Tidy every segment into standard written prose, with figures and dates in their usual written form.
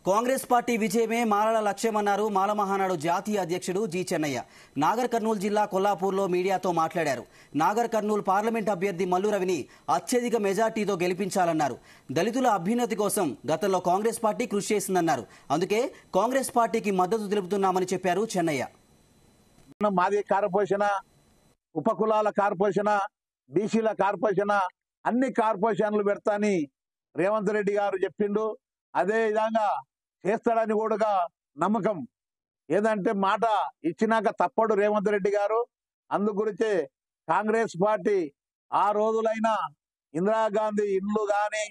Congress party విజయమే మాలల లక్ష్యమన్నారు మాల మహానాడు జాతీయ అధ్యక్షుడు జి చెన్నయ్య. నాగర్ కర్నూలు జిల్లా కొల్లాపూర్లో మీడియాతో మాట్లాడారు. నాగర్ కర్నూలు పార్లమెంట్ అభ్యర్థి మల్లు రవిని అత్యధిక మెజార్టీతో గెలిపించాలన్నారు. దళితుల అభ్యున్నతి కోసం గతంలో కాంగ్రెస్ పార్టీ కృషి చేసిందన్నారు. అందుకే కాంగ్రెస్ పార్టీకి మద్దతు తెలుపుతున్నామని చెప్పారు చెన్నయ్య. మాది కార్పొరేషన్, ఉపకులాల కార్పొరేషన్, బీసీల కార్పొరేషన్, అన్ని కార్పొరేషన్లు పెడతాని రేవంత్ రెడ్డి గారు చెప్పిండు. అదే విధంగా చేస్తాడని కూడా నమ్మకం. ఏదంటే మాట ఇచ్చినాక తప్పడు రేవంత్ రెడ్డి గారు. అందు గురించే కాంగ్రెస్ పార్టీ ఆ రోజులైనా ఇందిరాగాంధీ ఇండ్లు కానీ,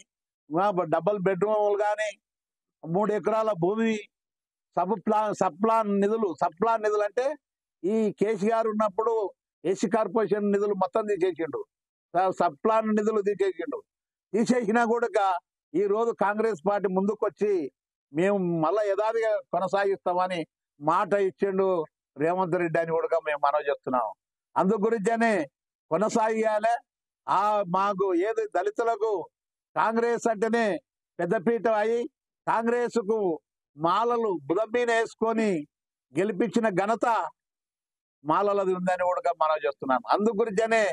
డబుల్ బెడ్రూమ్లు కానీ, 3 ఎకరాల భూమి, సప్లాన్ నిధులు అంటే ఈ కేసీఆర్ ఉన్నప్పుడు ఎస్సీ కార్పొరేషన్ నిధులు మొత్తం తీసేసిండు. సప్లాన్ నిధులు తీసేసినా కూడా ఈ రోజు కాంగ్రెస్ పార్టీ ముందుకొచ్చి మేము మళ్ళా యథావిధిగా కొనసాగిస్తామని మాట ఇచ్చిండు రేవంత్ రెడ్డి అని కూడా మేము మనవి చేస్తున్నాం. అందు గురించనే కొనసాగాలి. మాకు ఏది దళితులకు కాంగ్రెస్ అంటేనే పెద్దపీట అయి కాంగ్రెస్ కు మాలలు బుధం మీద వేసుకొని గెలిపించిన ఘనత మాలలది ఉందని కూడా మనవి చేస్తున్నాను. అందు గురించనే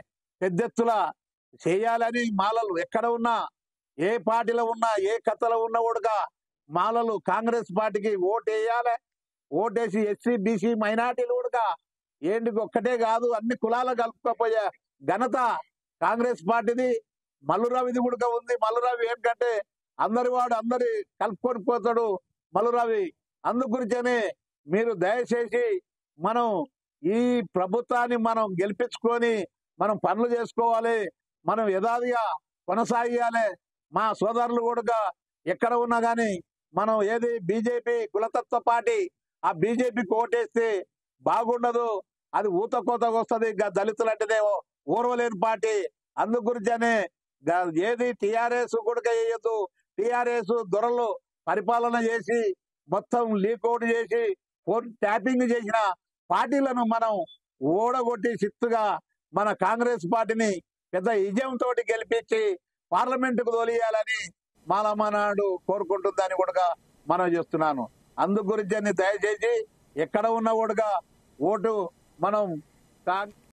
పెద్ద ఎత్తున చేయాలని మాలలు ఎక్కడ ఉన్నా, ఏ పార్టీలో ఉన్నా, ఏ కథలో ఉన్నా కూడా మాలలు కాంగ్రెస్ పార్టీకి ఓటు వేయాలి. ఓటేసి ఎస్సీ బీసీ మైనార్టీలు కూడా ఏంటి ఒక్కటే కాదు అన్ని కులాలు కలుపుకపోయే ఘనత కాంగ్రెస్ పార్టీది. మల్లురావిది కూడా ఉంది. మల్లురావి ఏంటంటే అందరి కలుపుకొని పోతాడు మల్లురావి. అందు గురించనే మీరు దయచేసి మనం ఈ ప్రభుత్వాన్ని మనం గెలిపించుకొని మనం పనులు చేసుకోవాలి, మనం యథావిధిగా కొనసాగాలి. మా సోదరులు కూడా ఎక్కడ ఉన్నా కానీ మనం ఏది బీజేపీ కులతత్వ పార్టీ, ఆ బీజేపీకి ఓటేస్తే బాగుండదు, అది ఊతకోతకు వస్తుంది. దళితులు అంటేనే ఓర్వలేని పార్టీ. అందు గురించనే ఏది టీఆర్ఎస్ కూడా వేయద్దు. టీఆర్ఎస్ దొరలు పరిపాలన చేసి మొత్తం లీకౌట్ చేసి ఫోన్ ట్యాపింగ్ చేసిన పార్టీలను మనం ఓడగొట్టి చిత్తుగా మన కాంగ్రెస్ పార్టీని పెద్ద విజయంతో గెలిపించి పార్లమెంటుకు తోలియాలని మాలమనాడు కోరుకుంటుందని కూడా మనం చేస్తున్నాను. అందు గురించి దయచేసి ఎక్కడ ఉన్నా కూడా ఓటు మనం